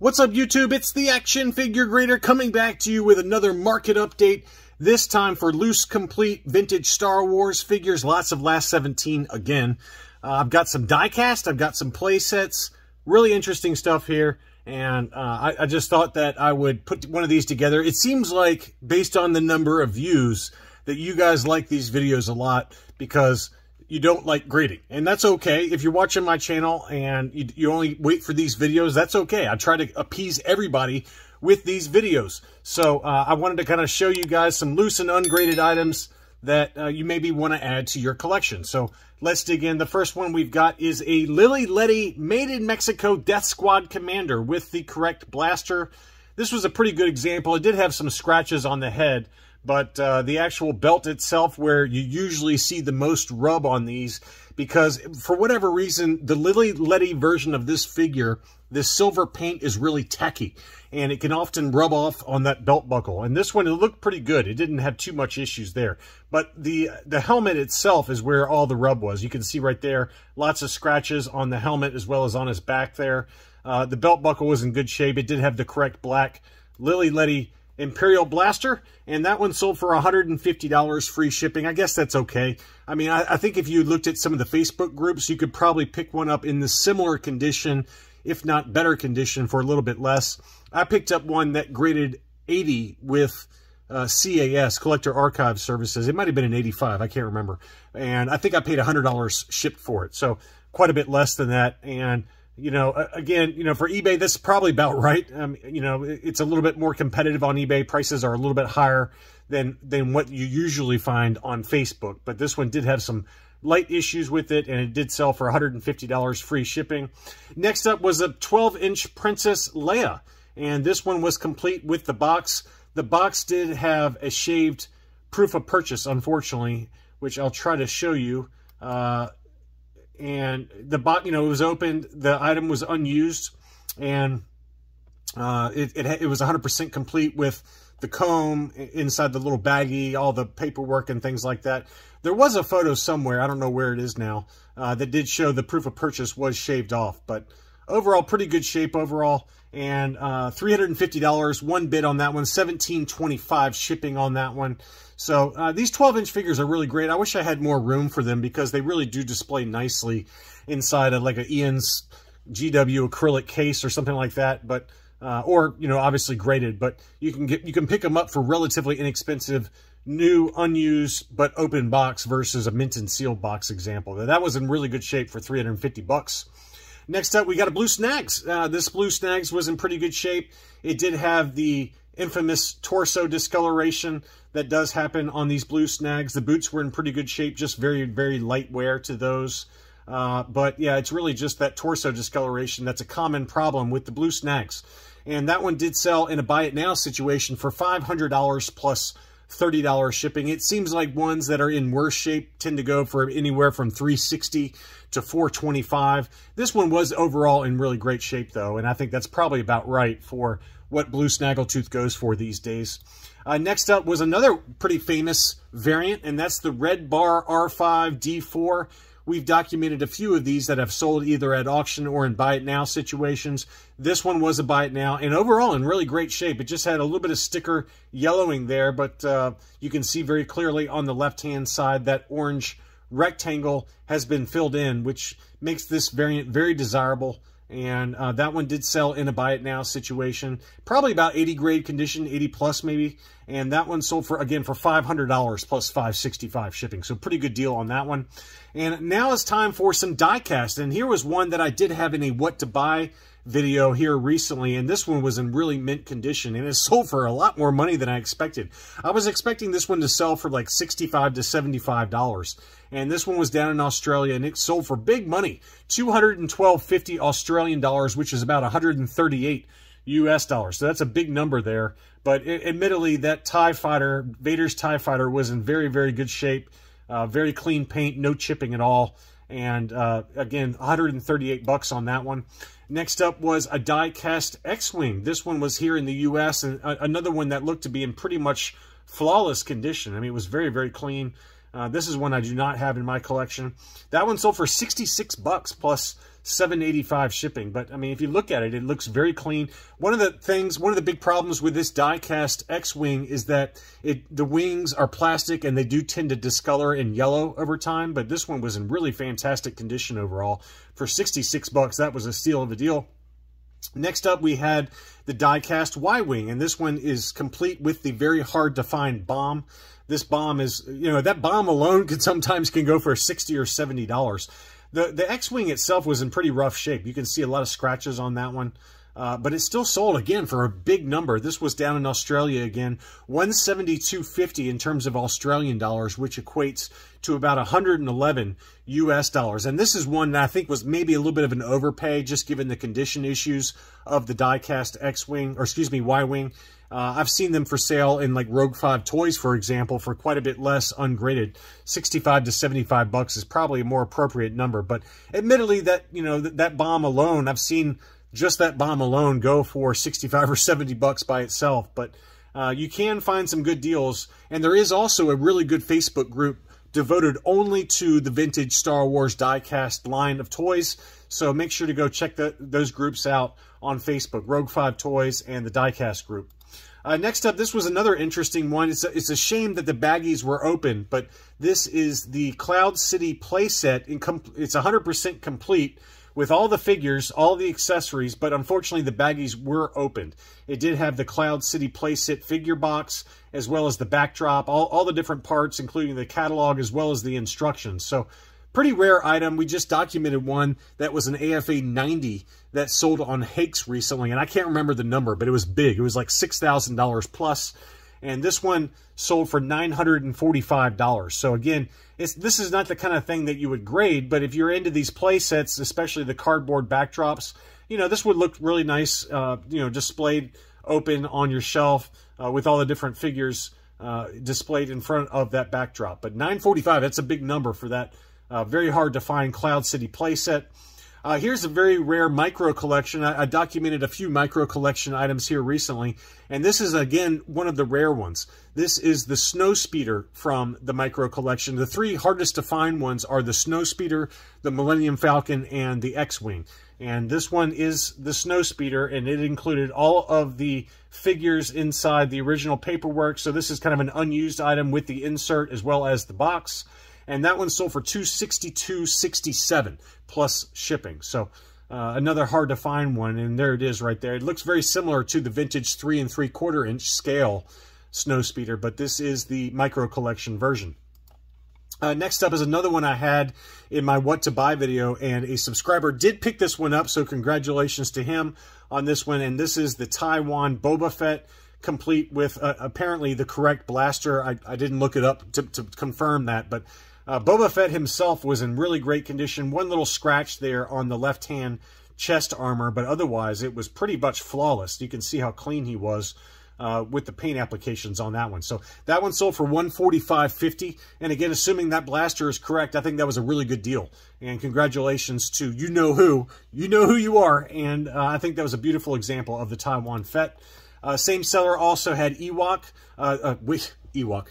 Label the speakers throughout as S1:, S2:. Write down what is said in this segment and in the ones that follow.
S1: What's up, YouTube? It's the Action Figure Grader coming back to you with another market update, this time for loose, complete, vintage Star Wars figures. Lots of Last 17 again. I've got some die-cast, I've got some play sets, really interesting stuff here, and I just thought that I would put one of these together. It seems like, based on the number of views, that you guys like these videos a lot because you don't like grading, and that's okay. If you're watching my channel and you only wait for these videos, that's okay. I try to appease everybody with these videos. So I wanted to kind of show you guys some loose and ungraded items that you maybe want to add to your collection. So let's dig in. The first one we've got is a Lily Letty Made in Mexico Death Squad Commander with the correct blaster. This was a pretty good example. It did have some scratches on the head, but the actual belt itself, where you usually see the most rub on these, because for whatever reason, the Lily Letty version of this figure, this silver paint is really tacky, and it can often rub off on that belt buckle. And this one, it looked pretty good. It didn't have too much issues there. But the helmet itself is where all the rub was. You can see right there, lots of scratches on the helmet as well as on his back there. The belt buckle was in good shape. It did have the correct black Lily Letty Imperial Blaster, and that one sold for $150 free shipping. I guess that's okay. I mean, I think if you looked at some of the Facebook groups, you could probably pick one up in the similar condition, if not better condition, for a little bit less. I picked up one that graded 80 with CAS, Collector Archive Services. It might have been an 85, I can't remember. And I think I paid $100 shipped for it, so quite a bit less than that. And you know, again, you know, for eBay, this is probably about right. You know, it's a little bit more competitive on eBay. Prices are a little bit higher than what you usually find on Facebook. But this one did have some light issues with it, and it did sell for $150 free shipping. Next up was a 12-inch Princess Leia, and this one was complete with the box. The box did have a shaved proof of purchase, unfortunately, which I'll try to show you. And the box, you know, it was opened, the item was unused, and it was 100% complete with the comb inside the little baggie, all the paperwork and things like that. There was a photo somewhere, I don't know where it is now, that did show the proof of purchase was shaved off, but overall, pretty good shape overall, and $350, one bid on that one, $17.25 shipping on that one. So these 12-inch figures are really great. I wish I had more room for them because they really do display nicely inside of like an Ian's GW acrylic case or something like that. But or, you know, obviously graded. But you can pick them up for relatively inexpensive, new, unused, but open box versus a mint and sealed box example. That was in really good shape for $350. Next up, we got a Blue Snags. This Blue Snags was in pretty good shape. It did have the infamous torso discoloration that does happen on these Blue Snags. The boots were in pretty good shape, just very, very light wear to those. But yeah, it's really just that torso discoloration that's a common problem with the Blue Snags. And that one did sell in a buy it now situation for $500 plus $30 shipping. It seems like ones that are in worse shape tend to go for anywhere from $360 to $425. This one was overall in really great shape though, and I think that's probably about right for what Blue Snaggletooth goes for these days. Next up was another pretty famous variant, and that's the Red Bar R5 D4. We've documented a few of these that have sold either at auction or in buy it now situations. This one was a buy it now, and overall in really great shape. It just had a little bit of sticker yellowing there, but you can see very clearly on the left-hand side that orange rectangle has been filled in, which makes this variant very desirable. And that one did sell in a buy it now situation, probably about 80 grade condition, 80 plus maybe. And that one sold for, again, for $500 plus $565 shipping. So pretty good deal on that one. And now it's time for some die cast. And here was one that I did have in a what to buy video here recently, and this one was in really mint condition, and it sold for a lot more money than I expected. I was expecting this one to sell for like $65 to $75, and this one was down in Australia, and it sold for big money, $212.50 Australian dollars, which is about 138 US dollars. So that's a big number there. But admittedly, that TIE Fighter, Vader's TIE Fighter, was in very, very good shape, very clean paint, no chipping at all. And again, 138 bucks on that one. Next up was a die-cast X-Wing. This one was here in the U.S., and another one that looked to be in pretty much flawless condition. I mean, it was very, very clean. This is one I do not have in my collection. That one sold for 66 bucks plus $7.85 shipping. But I mean, if you look at it, it looks very clean. One of the big problems with this die-cast X-Wing is that the wings are plastic and they do tend to discolor and yellow over time. But this one was in really fantastic condition overall. For $66, that was a steal of a deal. Next up, we had the die-cast Y-Wing, and this one is complete with the very hard-to-find bomb. This bomb is, you know, that bomb alone sometimes can go for $60 or $70. The X-Wing itself was in pretty rough shape. You can see a lot of scratches on that one. But it still sold, again, for a big number. This was down in Australia again, $172.50 in terms of Australian dollars, which equates to about 111 US dollars. And this is one that I think was maybe a little bit of an overpay, just given the condition issues of the die-cast X-Wing, or excuse me, Y-Wing. I've seen them for sale in like Rogue 5 Toys, for example, for quite a bit less ungraded. $65 to $75 is probably a more appropriate number. But admittedly, that, you know, that bomb alone, I've seen just that bomb alone go for $65 or $70 by itself. But you can find some good deals. And there is also a really good Facebook group devoted only to the vintage Star Wars die-cast line of toys. So make sure to go check those groups out on Facebook, Rogue 5 Toys and the die-cast group. Next up, this was another interesting one. It's a shame that the baggies were open, but this is the Cloud City playset. It's 100% complete with all the figures, all the accessories, but unfortunately the baggies were opened. It did have the Cloud City playset figure box, as well as the backdrop, all the different parts, including the catalog, as well as the instructions. So pretty rare item. We just documented one that was an AFA 90 that sold on Hakes recently, and I can't remember the number, but it was big. It was like $6,000 plus, and this one sold for $945. So again, this is not the kind of thing that you would grade, but if you're into these play sets, especially the cardboard backdrops, you know, this would look really nice, you know, displayed open on your shelf with all the different figures displayed in front of that backdrop. But $945, that's a big number for that very hard to find Cloud City playset. Here's a very rare micro collection. I documented a few micro collection items here recently, and this is, again, one of the rare ones. This is the Snowspeeder from the micro collection. The three hardest to find ones are the Snowspeeder, the Millennium Falcon, and the X-Wing. And this one is the Snowspeeder, and it included all of the figures inside the original paperwork. So this is kind of an unused item with the insert as well as the box. And that one sold for $262.67 plus shipping. So another hard to find one, and there it is right there. It looks very similar to the vintage 3 3/4 inch scale Snowspeeder, but this is the micro collection version. Next up is another one I had in my What to Buy video, and a subscriber did pick this one up, so congratulations to him on this one. And this is the Taiwan Boba Fett, complete with apparently the correct blaster. I didn't look it up to confirm that, but Boba Fett himself was in really great condition. One little scratch there on the left-hand chest armor, but otherwise it was pretty much flawless. You can see how clean he was with the paint applications on that one. So that one sold for $145.50. And again, assuming that blaster is correct, I think that was a really good deal. And congratulations to you-know-who. You know who you are. And I think that was a beautiful example of the Taiwan Fett. Same seller also had Ewok. Ewok.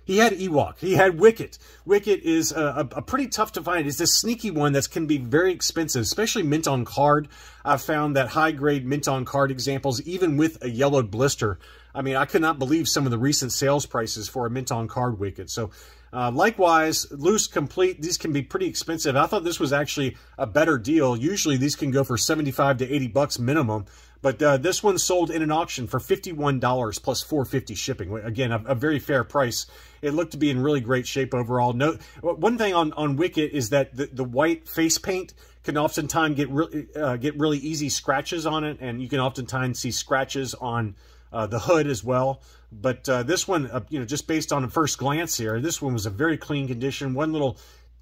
S1: He had Ewok. He had Wicket. Wicket is a pretty tough to find. It's a sneaky one that can be very expensive, especially mint on card. I've found that high-grade mint on card examples, even with a yellowed blister. I mean, I could not believe some of the recent sales prices for a mint on card Wicket. So likewise, loose, complete, these can be pretty expensive. I thought this was actually a better deal. Usually these can go for $75 to $80 minimum. But this one sold in an auction for $51 plus $4.50 shipping. Again, a very fair price. It looked to be in really great shape overall. One thing on Wicket is that the white face paint can oftentimes get really easy scratches on it, and you can oftentimes see scratches on the hood as well. But this one, you know, just based on a first glance here, this one was a very clean condition. One little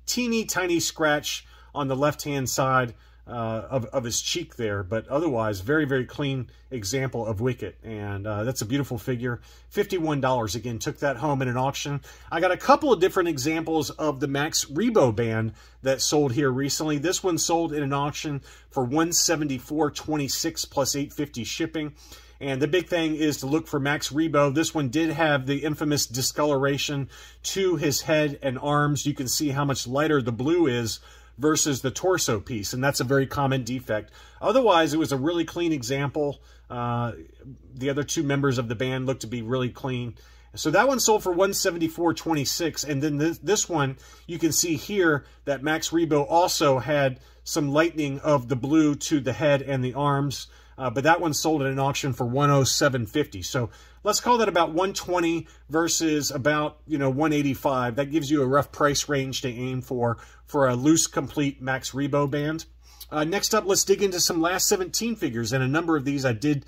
S1: teeny tiny scratch on the left-hand side of his cheek there, but otherwise very, very clean example of Wicket. And that's a beautiful figure. $51 again, took that home in an auction. I got a couple of different examples of the Max Rebo band that sold here recently. This one sold in an auction for $174.26 plus $8.50 shipping. And the big thing is to look for Max Rebo. This one did have the infamous discoloration to his head and arms. You can see how much lighter the blue is versus the torso piece, and that's a very common defect. Otherwise, it was a really clean example. The other two members of the band looked to be really clean. So that one sold for $174.26, and then this one, you can see here that Max Rebo also had some lightening of the blue to the head and the arms, but that one sold at an auction for $107.50. So let's call that about $120 versus about, you know, $185. That gives you a rough price range to aim for a loose, complete Max Rebo band. Next up, let's dig into some last 17 figures, and a number of these I did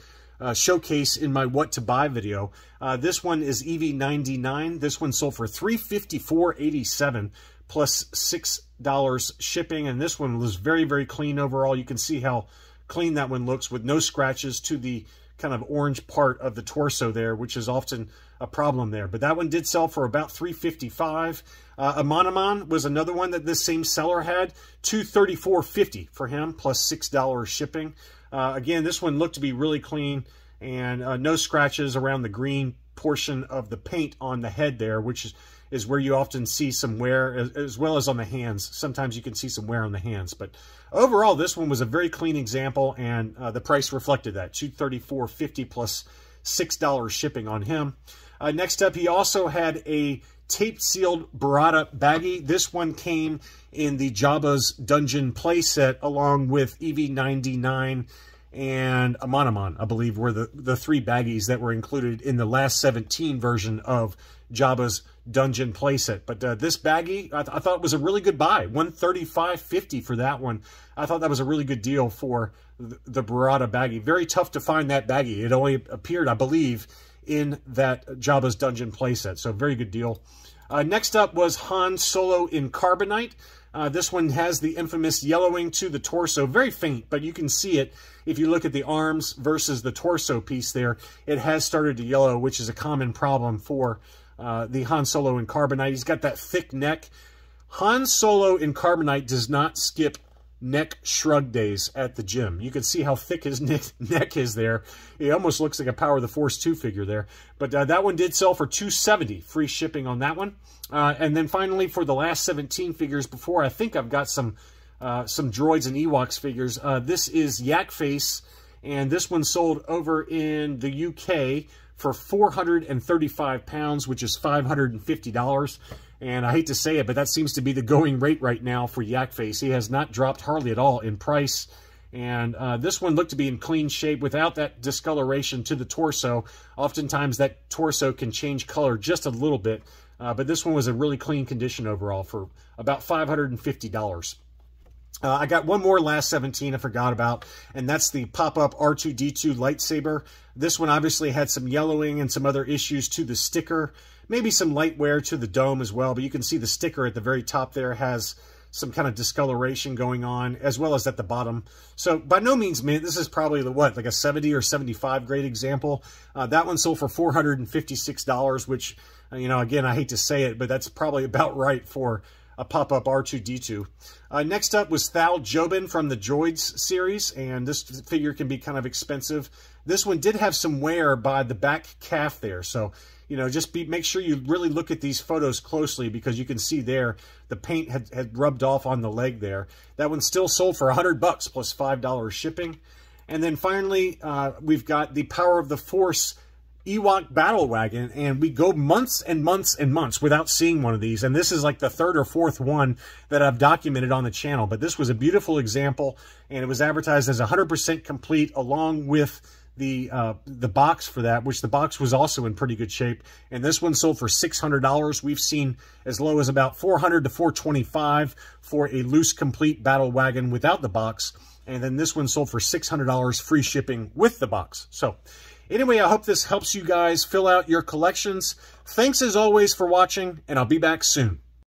S1: showcase in my What to Buy video. This one is EV99. This one sold for $354.87 plus $6 shipping, and this one was very, very clean overall. You can see how clean that one looks with no scratches to the kind of orange part of the torso there, which is often a problem there. But that one did sell for about $355. Amanamon was another one that this same seller had, $234.50 for him plus $6 shipping. Again, this one looked to be really clean, and no scratches around the green portion of the paint on the head there, which is where you often see some wear, as well as on the hands. Sometimes you can see some wear on the hands. But overall, this one was a very clean example, and the price reflected that, $234.50 plus $6 shipping on him. Next up, he also had a tape-sealed Barada baggie. This one came in the Jabba's Dungeon playset, along with EV99 and Amanamon, I believe, were the three baggies that were included in the last 17 version of Jabba's Dungeon playset. But this baggie, I thought was a really good buy. $135.50 for that one. I thought that was a really good deal for the Barada baggie. Very tough to find that baggie. It only appeared, I believe, in that Jabba's Dungeon playset. So very good deal. Next up was Han Solo in Carbonite. This one has the infamous yellowing to the torso. Very faint, but you can see it if you look at the arms versus the torso piece there. It has started to yellow, which is a common problem for the Han Solo in Carbonite. He's got that thick neck. Han Solo in Carbonite does not skip neck shrug days at the gym. You can see how thick his neck is there. It almost looks like a Power of the Force 2 figure there. But that one did sell for $270, free shipping on that one. And then finally, for the last 17 figures, before I think I've got some droids and Ewoks figures, this is Yak Face, and this one sold over in the UK for 435 pounds, which is $550. And I hate to say it, but that seems to be the going rate right now for Yak Face. He has not dropped hardly at all in price. And this one looked to be in clean shape without that discoloration to the torso. Oftentimes that torso can change color just a little bit. But this one was a really clean condition overall for about $550. I got one more last 17 I forgot about, and that's the pop-up R2-D2 lightsaber. This one obviously had some yellowing and some other issues to the sticker. Maybe some light wear to the dome as well, but you can see the sticker at the very top there has some kind of discoloration going on, as well as at the bottom. So by no means mint. This is probably the, what, like a 70 or 75 grade example. That one sold for $456, which, you know, again, I hate to say it, but that's probably about right for a pop-up R2-D2. Next up was Thal Jobin from the Droids series, and this figure can be kind of expensive. This one did have some wear by the back calf there, so, you know, just make sure you really look at these photos closely, because you can see there the paint had rubbed off on the leg there. That one still sold for $100 plus $5 shipping. And then finally, we've got the Power of the Force Ewok Battle Wagon, and we go months and months and months without seeing one of these, and this is like the third or fourth one that I've documented on the channel. But this was a beautiful example, and it was advertised as 100% complete, along with the box for that, which the box was also in pretty good shape. And this one sold for $600. We've seen as low as about $400 to $425 for a loose complete battle wagon without the box, and then this one sold for $600 free shipping with the box. So anyway, I hope this helps you guys fill out your collections. Thanks as always for watching, and I'll be back soon.